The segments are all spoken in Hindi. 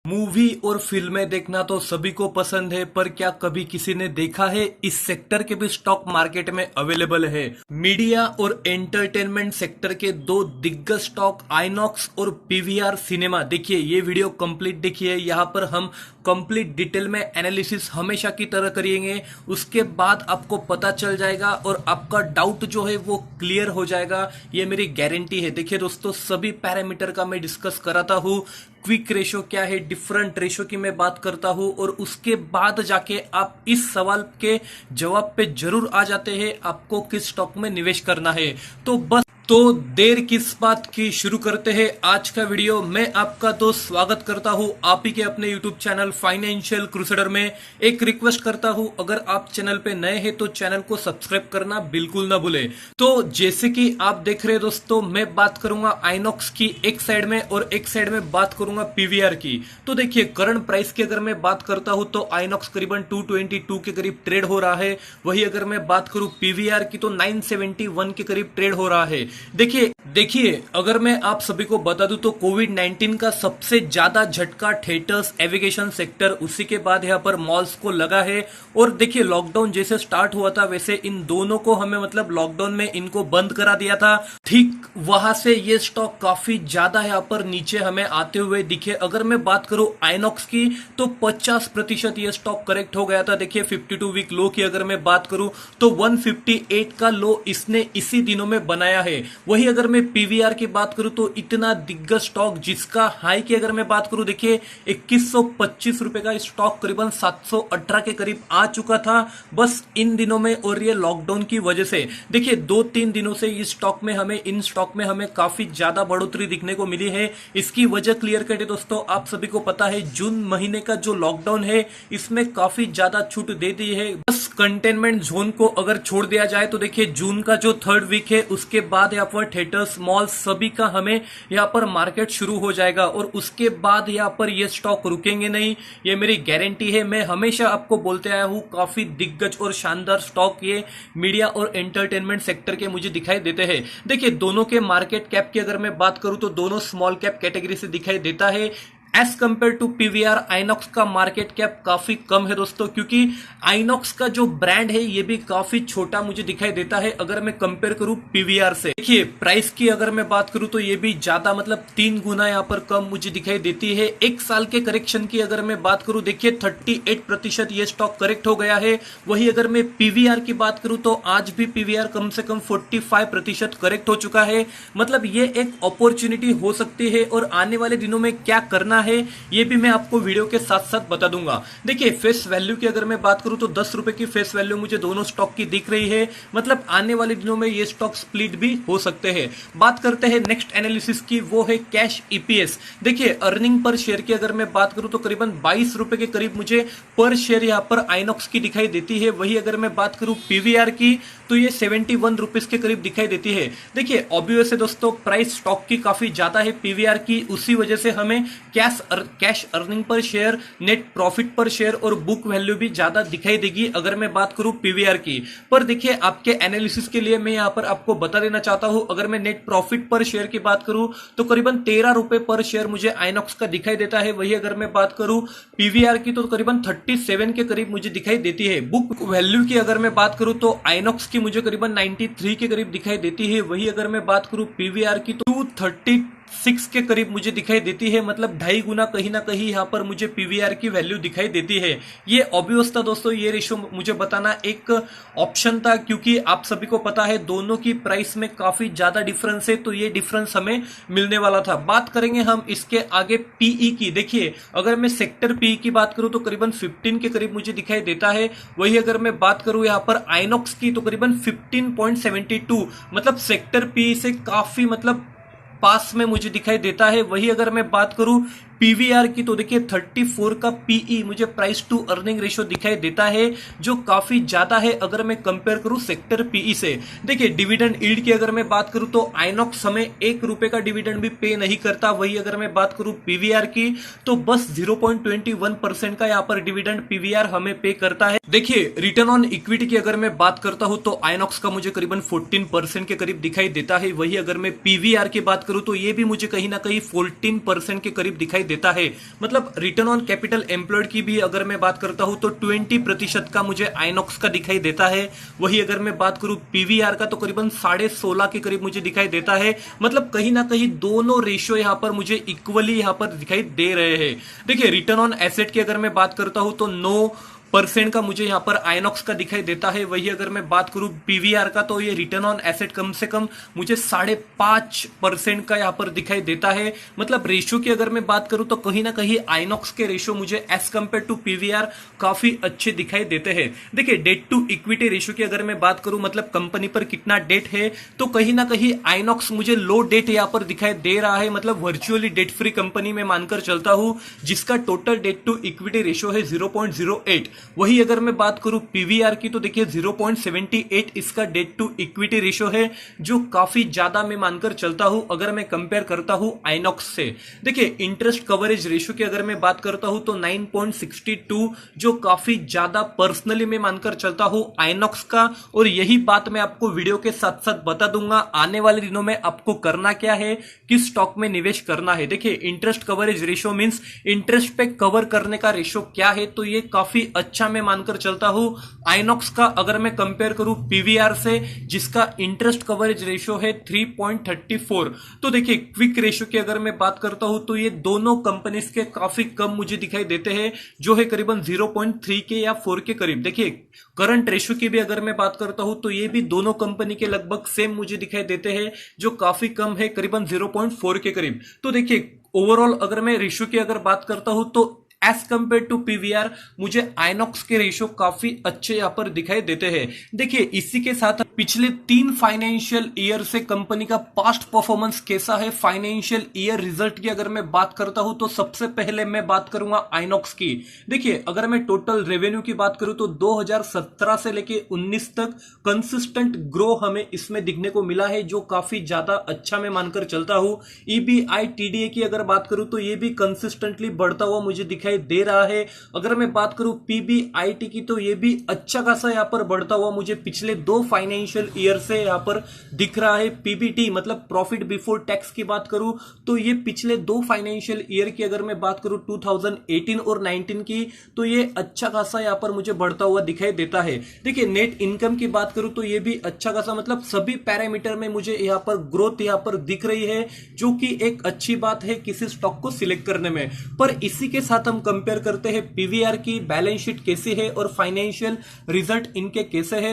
मूवी और फिल्में देखना तो सभी को पसंद है, पर क्या कभी किसी ने देखा है इस सेक्टर के भी स्टॉक मार्केट में अवेलेबल है। मीडिया और एंटरटेनमेंट सेक्टर के दो दिग्गज स्टॉक आइनॉक्स और पीवीआर सिनेमा। देखिए ये वीडियो कंप्लीट देखिए, यहाँ पर हम कंप्लीट डिटेल में एनालिसिस हमेशा की तरह करेंगे। उसके बाद आपको पता चल जाएगा और आपका डाउट जो है वो क्लियर हो जाएगा, ये मेरी गारंटी है। देखिए दोस्तों, सभी पैरामीटर का मैं डिस्कस कराता हूँ। क्विक रेशो क्या है, डिफरेंट रेशो की मैं बात करता हूं, और उसके बाद जाके आप इस सवाल के जवाब पे जरूर आ जाते हैं आपको किस स्टॉक में निवेश करना है। तो देर किस बात की, शुरू करते हैं आज का वीडियो। मैं आपका दोस्त स्वागत करता हूं आप ही के अपने यूट्यूब चैनल फाइनेंशियल क्रूसेडर में। एक रिक्वेस्ट करता हूं, अगर आप चैनल पे नए हैं तो चैनल को सब्सक्राइब करना बिल्कुल ना भूले। तो जैसे कि आप देख रहे हैं दोस्तों, मैं बात करूंगा आइनॉक्स की एक साइड में और एक साइड में बात करूंगा पीवीआर की। तो देखिए करंट प्राइस की अगर मैं बात करता हूं तो आइनॉक्स करीबन 222 के करीब ट्रेड हो रहा है। वही अगर मैं बात करूं पीवीआर की तो 971 के करीब ट्रेड हो रहा है। देखिए अगर मैं आप सभी को बता दूं तो कोविड-19 का सबसे ज्यादा झटका थिएटर्स, एविगेशन सेक्टर, उसी के बाद यहाँ पर मॉल्स को लगा है। और देखिए लॉकडाउन जैसे स्टार्ट हुआ था वैसे इन दोनों को हमें मतलब लॉकडाउन में इनको बंद करा दिया था। ठीक वहां से ये स्टॉक काफी ज्यादा यहाँ पर नीचे हमें आते हुए दिखे। अगर मैं बात करूं आइनॉक्स की तो 50% ये स्टॉक करेक्ट हो गया था। देखिए 52 वीक लो की अगर मैं बात करूं तो 158 का लो इसने इसी दिनों में बनाया है। वही अगर मैं पीवीआर की बात करूं तो इतना दिग्गज स्टॉक जिसका हाई की अगर मैं बात करूं, देखिए 2125 रुपए का स्टॉक करीबन 718 के करीब आ चुका था बस इन दिनों में। और ये लॉकडाउन की वजह से देखिए 2-3 दिनों से इन स्टॉक में हमें काफी ज्यादा बढ़ोतरी दिखने को मिली है। इसकी वजह क्लियर कट है दोस्तों, आप सभी को पता है जून महीने का जो लॉकडाउन है इसमें काफी ज्यादा छूट दे दी है। बस कंटेनमेंट जोन को अगर छोड़ दिया जाए तो देखिए जून का जो 3rd वीक है उसके बाद यहाँ पर थिएटर्स, मॉल सभी का हमें यहाँ पर मार्केट शुरू हो जाएगा और उसके बाद यहाँ पर ये स्टॉक रुकेंगे नहीं, ये मेरी गारंटी है। मैं हमेशा आपको बोलते आया हूँ काफी दिग्गज और शानदार स्टॉक ये मीडिया और एंटरटेनमेंट सेक्टर के मुझे दिखाई देते हैं। देखिए दोनों के मार्केट कैप की अगर मैं बात करूं तो दोनों स्मॉल कैप कैटेगरी से दिखाई देता है। As compare to PVR INOX का मार्केट कैप काफी कम है दोस्तों, क्योंकि आइनॉक्स का जो ब्रांड है ये भी काफी छोटा मुझे दिखाई देता है अगर मैं कंपेयर करूं पीवीआर से। देखिए प्राइस की अगर मैं बात करूं तो ये भी ज्यादा मतलब 3 गुना यहाँ पर कम मुझे दिखाई देती है। एक साल के करेक्शन की अगर मैं बात करूं, देखिए 38% ये स्टॉक करेक्ट हो गया है। वही अगर मैं पीवीआर की बात करूं तो आज भी पीवीआर कम से कम 45% करेक्ट हो चुका है। मतलब ये एक अपॉर्चुनिटी हो सकती है और आने वाले दिनों में क्या करना है ये भी मैं आपको वीडियो के साथ साथ बता दूंगा। देखिए फेस वैल्यू की अगर मैं बात करूं तो 10 रुपए की फेस वैल्यू मुझे दोनों स्टॉक की दिख रही है। मतलब आने वाले दिनों में ये स्टॉक स्प्लिट भी हो सकते हैं। बात करते हैं नेक्स्ट एनालिसिस की, वो है कैश ईपीएस। देखिए अर्निंग पर शेयर की अगर मैं बात करूं तो करीबन 22 रुपए के करीब मुझे पर शेयर यहां पर आइनॉक्स की दिखाई देती है। वही अगर मैं बात करूं पीवीआर की तो ये 71 रुपीज के करीब दिखाई देती है। देखिए ऑब्वियस है दोस्तों, प्राइस स्टॉक की काफी ज्यादा है पीवीआर की, उसी वजह से हमें cash earning per share, net profit पर शेयर और बुक वैल्यू भी ज्यादा दिखाई देगी अगर मैं बात करूं पीवीआर की। पर देखिए आपके एनालिसिस के लिए मैं यहां पर आपको बता देना चाहता हूं, अगर मैं नेट प्रॉफिट पर शेयर की बात करूं तो करीबन 13 रुपए पर शेयर मुझे आइनॉक्स का दिखाई देता है। वही अगर मैं बात करूं पीवीआर की तो करीबन 37 के करीब मुझे दिखाई देती है। बुक वैल्यू की अगर मैं बात करूं तो आइनॉक्स की मुझे करीबन 93 के करीब दिखाई देती है। वही अगर मैं बात करूं पीवीआर की तो 236 के करीब मुझे दिखाई देती है। मतलब 2.5 गुना कहीं ना कहीं यहाँ पर मुझे पीवीआर की वैल्यू दिखाई देती है। ये ऑब्वियस था दोस्तों, ये रेशो मुझे बताना एक ऑप्शन था, क्योंकि आप सभी को पता है दोनों की प्राइस में काफी ज्यादा डिफरेंस है, तो ये डिफरेंस हमें मिलने वाला था। बात करेंगे हम इसके आगे पीई की। देखिए अगर मैं सेक्टर पीई की बात करूं तो करीबन 15 के करीब मुझे दिखाई देता है। वही अगर मैं बात करूं यहाँ पर आइनॉक्स की तो करीबन 15.72, मतलब सेक्टर पीई से काफी मतलब पास में मुझे दिखाई देता है। वही अगर मैं बात करूं पीवीआर की तो देखिए 34 का पीई मुझे प्राइस टू अर्निंग रेशो दिखाई देता है, जो काफी ज्यादा है अगर मैं कंपेयर करूं सेक्टर पीई से। देखिए डिविडेंड यील्ड की अगर मैं बात करूं तो आइनॉक्स हमें 1 रुपए का डिविडेंड भी पे नहीं करता। वही अगर मैं बात करूं पीवीआर की तो बस 0.21% का यहाँ पर डिविडेंड पीवीआर हमें पे करता है। देखिए रिटर्न ऑन इक्विटी की अगर मैं बात करता हूं तो आइनॉक्स का मुझे करीबन 14% के करीब दिखाई देता है। वही अगर मैं पीवीआर की बात करूं तो ये भी मुझे कहीं ना कहीं 14% के करीब दिखाई दिखाई देता है। मतलब रिटर्न ऑन कैपिटल एम्प्लॉयड की भी अगर मैं बात करता हूं तो 20% का मुझे आइनॉक्स का दिखाई देता है। वही अगर मैं बात करूं पीवीआर का तो करीबन 16.5 के करीब मुझे दिखाई देता है। मतलब कहीं ना कहीं दोनों रेशियो यहां पर मुझे इक्वली यहां पर दिखाई दे रहे हैं। देखिए रिटर्न ऑन एसेट की अगर मैं बात करता हूं तो 9% का मुझे यहां पर आइनॉक्स का दिखाई देता है। वही अगर मैं बात करूं पीवीआर का तो ये रिटर्न ऑन एसेट कम से कम मुझे 5.5% का यहां पर दिखाई देता है। मतलब रेशियो की अगर मैं बात करूं तो कहीं ना कहीं आइनॉक्स के रेशियो मुझे एज कंपेयर टू पीवीआर काफी अच्छे दिखाई देते हैं। देखिए डेट टू इक्विटी रेशियो की अगर मैं बात करूं मतलब कंपनी पर कितना डेट है तो कहीं ना कहीं आइनॉक्स मुझे लो डेट यहां पर दिखाई दे रहा है। मतलब वर्चुअली डेट फ्री कंपनी में मानकर चलता हूं जिसका total debt to equity ratio है 0.08। वही अगर मैं बात करूं पीवीआर की तो देखिए 0.78 इसका डेट टू इक्विटी रेशियो है जो काफी ज्यादा मैं मानकर चलता हूं अगर मैं कंपेयर करता हूं आइनॉक्स से। देखिए इंटरेस्ट कवरेज रेशियो की अगर मैं बात करता हूं तो 9.62 जो काफी ज्यादा पर्सनली मैं मानकर चलता हूं आइनॉक्स का। और यही बात मैं आपको वीडियो के साथ साथ बता दूंगा आने वाले दिनों में आपको करना क्या है, किस स्टॉक में निवेश करना है। देखिए interest coverage ratio means interest पे कवर करने का रेशियो क्या है तो ये काफी अच्छा मैं मानकर चलता हूं आइनॉक्स का अगर मैं कंपेयर करूं पीवीआर से जिसका इंटरेस्ट कवरेज रेशियो है 3.34। तो देखिए क्विक रेशियो की अगर मैं बात करता हूं तो ये दोनों कंपनीज के काफी कम मुझे दिखाई देते हैं जो है करीबन 0.3 के या 4 के करीब। देखिए करंट रेशियो की भी अगर मैं बात करता हूं तो ये भी दोनों कंपनी के लगभग सेम मुझे दिखाई देते हैं जो काफी कम है करीबन 0.4 के करीब। तो देखिए ओवरऑल अगर मैं रेशियो की अगर बात करता हूं तो एज कंपेयर टू पीवीआर मुझे आइनॉक्स के रेशियो काफी अच्छे यहां पर दिखाई देते हैं। देखिए इसी के साथ पिछले 3 फाइनेंशियल ईयर से कंपनी का पास्ट परफॉर्मेंस कैसा है, फाइनेंशियल ईयर रिजल्ट की अगर मैं बात करता हूं तो सबसे पहले मैं बात करूंगा आइनॉक्स की। देखिए अगर मैं टोटल रेवेन्यू की बात करूं तो 2017 से लेके 19 तक कंसिस्टेंट ग्रो हमें इसमें दिखने को मिला है जो काफी ज्यादा अच्छा मैं मानकर चलता हूं। ईबीआईटीडीए की अगर बात करूं तो ये भी कंसिस्टेंटली बढ़ता हुआ मुझे दिखाई दे रहा है। अगर मैं बात करूं पीबीआईटी की तो ये भी अच्छा खासा यहां पर बढ़ता हुआ मुझे पिछले 2 फाइनेंशियल ईयर से यहां पर दिख रहा है। पीबीटी मतलब प्रॉफिट बिफोर टैक्स की बात करूं तो ये पिछले 2 फाइनेंशियल ईयर की अगर मैं बात करूं 2018 और 19 की तो ये अच्छा खासा यहां पर मुझे बढ़ता हुआ दिखाई देता है। देखिए नेट इनकम की बात करूं तो ये भी अच्छा खासा मतलब सभी पैरामीटर में मुझे यहां पर ग्रोथ यहां पर दिख रही है जो कि एक अच्छी बात है किसी स्टॉक को सिलेक्ट करने में। पर इसी के साथ हम कंपेयर करते हैं पीवीआर की बैलेंस शीट कैसी है और फाइनेंशियल रिजल्ट इनके कैसे है।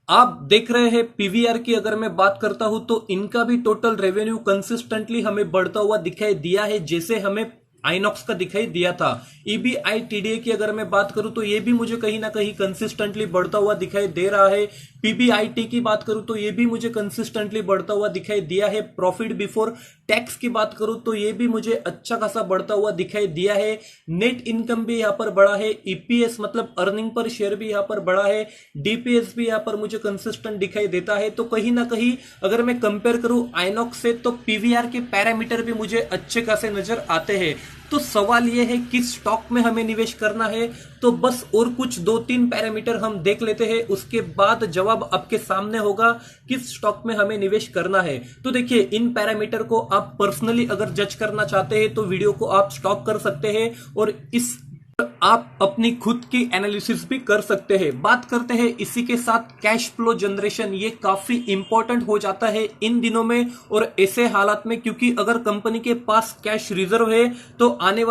आप देख रहे हैं पीवीआर की अगर मैं बात करता हूं तो इनका भी टोटल रेवेन्यू कंसिस्टेंटली हमें बढ़ता हुआ दिखाई दिया है जैसे हमें आइनॉक्स का दिखाई दिया था। ईबीआईटीडीए की अगर मैं बात करूं तो ये भी मुझे कहीं ना कहीं कंसिस्टेंटली बढ़ता हुआ दिखाई दे रहा है। पीबीआईटी की बात करूं तो ये भी मुझे कंसिस्टेंटली बढ़ता हुआ दिखाई दिया है। प्रॉफिट बिफोर टैक्स की बात करूं तो ये भी मुझे अच्छा खासा बढ़ता हुआ दिखाई दिया है। नेट इनकम भी यहां पर बढ़ा है। ईपीएस मतलब अर्निंग पर शेयर भी यहां पर बढ़ा है। डीपीएस भी यहां पर मुझे कंसिस्टेंट दिखाई देता है। तो कहीं ना कहीं अगर मैं कंपेयर करूं आइनॉक्स से तो पीवीआर के पैरामीटर भी मुझे अच्छे खासे नजर आते हैं। तो सवाल यह है किस स्टॉक में हमें निवेश करना है। तो बस और कुछ 2-3 पैरामीटर हम देख लेते हैं उसके बाद जवाब आपके सामने होगा किस स्टॉक में हमें निवेश करना है। तो देखिए इन पैरामीटर को आप पर्सनली अगर जज करना चाहते हैं तो वीडियो को आप स्टॉप कर सकते हैं और इस आप अपनी खुद की एनालिसिस भी कर सकते हैं। बात करते हैं इसी के साथ कैश फ्लो जनरेशन, ये काफी इंपॉर्टेंट हो जाता है इन दिनों में और ऐसे हालात में क्योंकि अगर कंपनी के पास कैश रिजर्व है तो आने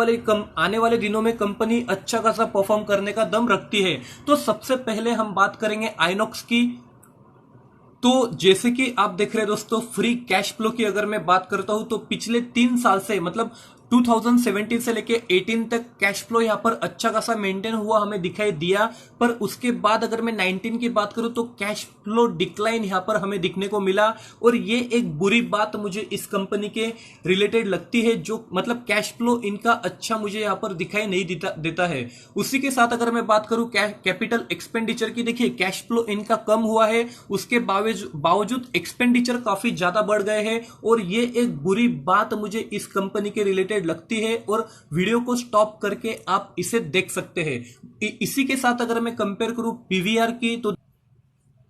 वाले दिनों में कंपनी अच्छा खासा परफॉर्म करने का दम रखती है। तो सबसे पहले हम बात करेंगे आइनॉक्स की। तो जैसे कि आप देख रहे हैं दोस्तों फ्री कैश फ्लो की अगर मैं बात करता हूं तो पिछले 3 साल से मतलब 2017 से लेके 18 तक कैश फ्लो यहां पर अच्छा खासा मेंटेन हुआ हमें दिखाई दिया। पर उसके बाद अगर मैं 19 की बात करूं तो कैश फ्लो डिक्लाइन यहां पर हमें दिखने को मिला और ये एक बुरी बात मुझे इस कंपनी के रिलेटेड लगती है जो मतलब कैश फ्लो इनका अच्छा मुझे यहां पर दिखाई नहीं देता है। उसी के साथ अगर मैं बात करूं कैपिटल एक्सपेंडिचर की, देखिए कैश फ्लो इनका कम हुआ है उसके बावजूद एक्सपेंडिचर काफी ज्यादा बढ़ गए हैं और ये एक बुरी बात मुझे इस कंपनी के रिलेटेड लगती है और वीडियो को स्टॉप करके आप इसे देख सकते हैं। इसी के साथ अगर मैं कंपेयर करूं पीवीआर की तो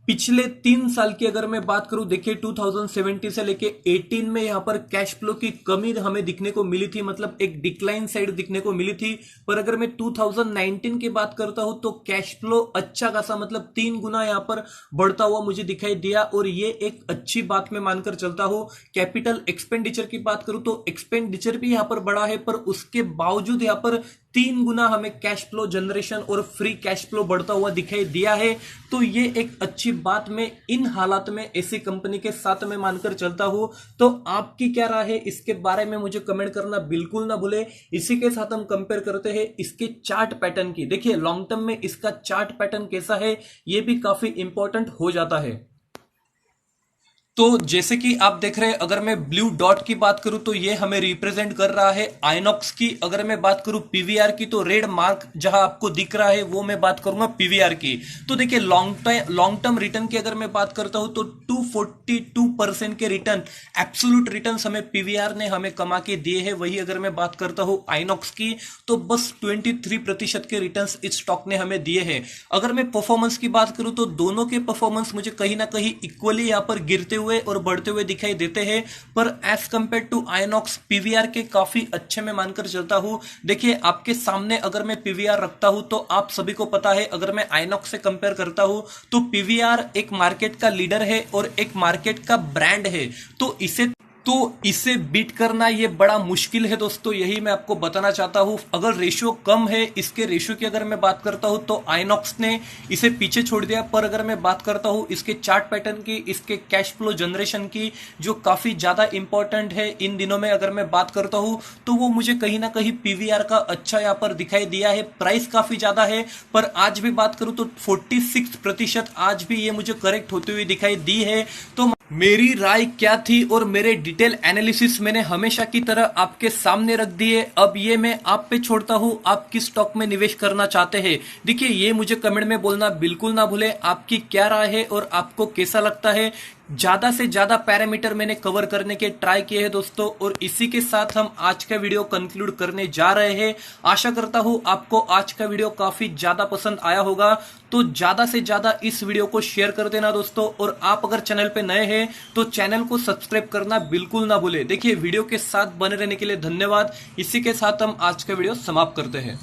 पिछले 3 साल की अगर मैं बात करूं, देखिए 2017 से लेके 18 में यहां पर कैश फ्लो की कमी हमें दिखने को मिली थी, मतलब एक डिक्लाइन साइड दिखने को मिली थी। पर अगर मैं 2019 की बात करता हूं तो कैश फ्लो अच्छा खासा, मतलब 3 गुना यहां पर बढ़ता हुआ मुझे दिखाई दिया, और ये एक अच्छी बात मैं मानकर चलता हूं। कैपिटल एक्सपेंडिचर की बात करूं तो एक्सपेंडिचर भी यहां पर बढ़ा है, पर उसके बावजूद यहां पर 3 गुना हमें कैश फ्लो जनरेशन और फ्री कैश फ्लो बढ़ता हुआ दिखाई दिया है। तो ये एक अच्छी बात मैं इन हालात में ऐसी कंपनी के साथ में मानकर चलता हूं। तो आपकी क्या राय है इसके बारे में मुझे कमेंट करना बिल्कुल ना भूले। इसी के साथ हम कंपेयर करते हैं इसके चार्ट पैटर्न की। देखिए लॉन्ग टर्म में इसका चार्ट पैटर्न कैसा है ये भी काफी इंपॉर्टेंट हो जाता है। तो जैसे कि आप देख रहे हैं, अगर मैं ब्लू डॉट की बात करूं तो ये हमें रिप्रेजेंट कर रहा है आइनॉक्स की। अगर मैं बात करूं पीवीआर की तो रेड मार्क जहां आपको दिख रहा है वो मैं बात करूंगा पीवीआर की। तो देखिए लॉन्ग टर्म रिटर्न की अगर मैं बात करता हूं तो 242% के रिटर्न, एब्सोल्यूट रिटर्न हमें पीवीआर ने हमें कमा के दिए हैं। वही अगर मैं बात करता हूं आइनॉक्स की तो बस 23% के रिटर्न इस स्टॉक ने हमें दिए हैं। अगर मैं परफॉर्मेंस की बात करूं तो दोनों के परफॉर्मेंस मुझे कहीं ना कहीं इक्वली यहां पर गिरते हुए और बढ़ते हुए दिखाई देते हैं, पर as compare to INOX PVR के काफी अच्छे मैं मानकर चलता हूं। देखिए आपके सामने अगर मैं पीवीआर रखता हूं तो आप सभी को पता है, अगर मैं आइनॉक्स से कंपेयर करता हूं तो पीवीआर एक मार्केट का लीडर है और एक मार्केट का ब्रांड है। तो इसे बीट करना ये बड़ा मुश्किल है दोस्तों, यही मैं आपको बताना चाहता हूं। अगर रेशियो कम है, इसके रेशियो की अगर मैं बात करता हूं तो आइनॉक्स ने इसे पीछे छोड़ दिया। पर अगर मैं बात करता हूं इसके चार्ट पैटर्न की, इसके कैश फ्लो जनरेशन की, जो काफी ज्यादा इंपॉर्टेंट है इन दिनों में, अगर मैं बात करता हूं तो वो मुझे कहीं ना कहीं पीवीआर का अच्छा यहां पर दिखाई दिया है। प्राइस काफी ज्यादा है, पर आज भी बात करूं तो 46% आज भी ये मुझे करेक्ट होती हुई दिखाई दी है। तो मेरी राय क्या थी और मेरे डिटेल एनालिसिस मैंने हमेशा की तरह आपके सामने रख दिए। अब ये मैं आप पे छोड़ता हूं, आप किस स्टॉक में निवेश करना चाहते हैं। देखिए ये मुझे कमेंट में बोलना बिल्कुल ना भूले, आपकी क्या राय है और आपको कैसा लगता है। ज्यादा से ज्यादा पैरामीटर मैंने कवर करने के ट्राई किए हैं दोस्तों, और इसी के साथ हम आज का वीडियो कंक्लूड करने जा रहे हैं। आशा करता हूं आपको आज का वीडियो काफी ज्यादा पसंद आया होगा। तो ज्यादा से ज्यादा इस वीडियो को शेयर कर देना दोस्तों, और आप अगर चैनल पे नए हैं तो चैनल को सब्सक्राइब करना बिल्कुल ना भूले। देखिए वीडियो के साथ बने रहने के लिए धन्यवाद। इसी के साथ हम आज का वीडियो समाप्त करते हैं।